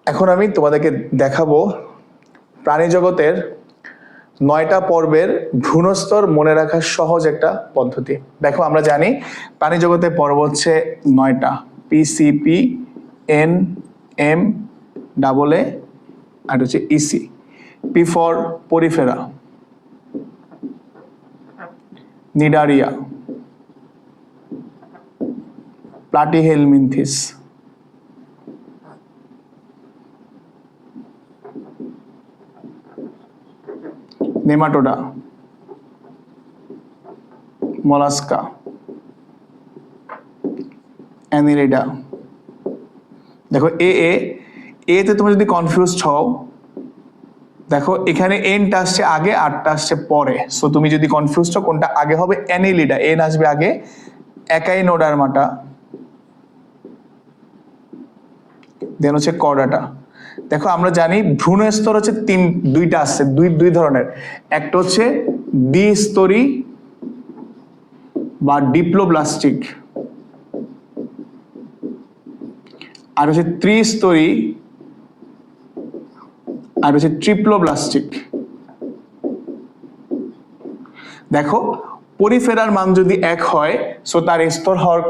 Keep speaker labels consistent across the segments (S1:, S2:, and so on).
S1: এখন আমি তোমাদেরকে দেখাবো প্রাণী জগতের 9টা পর্বের ভ্রূণস্তর মনে রাখার সহজ একটা পদ্ধতি। দেখো আমরা জানি প্রাণী জগতের পর্ব হচ্ছে 9টা, PCP, NM, AA, আর হচ্ছে EC। P for Porifera, Cnidaria, Platyhelminthes, Nematoda, Mollusca, Annelida. দেখো এতে তুমি যদি কনফিউজড হও, দেখো এখানে এনটা আসছে আগে, আরটা আসছে পরে। সো তুমি যদি কনফিউজড হও কোনটা আগে হবে, অ্যানিলিডা, এন আসবে আগে, একাইনোডার্মাটা, দেন হচ্ছে কর্ডাটা। দেখো আমরা জানি ভ্রূণস্তর হচ্ছে দুইটা আছে, দুই ধরনের। একটা হচ্ছে দ্বিস্তরী বা ডিপ্লোব্লাস্টিক, আর হচ্ছে ত্রিস্তরী, আর হচ্ছে ট্রিপ্লোব্লাস্টিক। দেখো পরিফেরার মান যদি 1 হয়, সো তার স্তর হওয়ার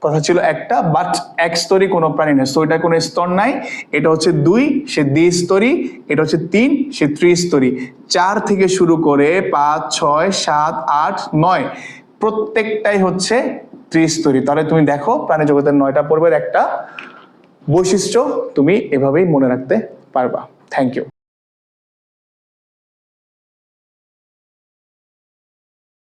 S1: কথা ছিল একটা, বাট একস্তরী কোনো প্রাণী নেই, সো এটা কোনো স্তর নাই। এটা হচ্ছে 2, সে দ্বিস্তরী। এটা হচ্ছে 3, সে ত্রিস্তরী। 4 থেকে শুরু করে 5, 6, 7, 8, 9 প্রত্যেকটাই হচ্ছে ত্রিস্তরী। তাহলে তুমি দেখো প্রাণী জগতের 9টা পর্বের একটা বৈশিষ্ট্য তুমি এভাবেই মনে রাখতে পারবা। Thank you.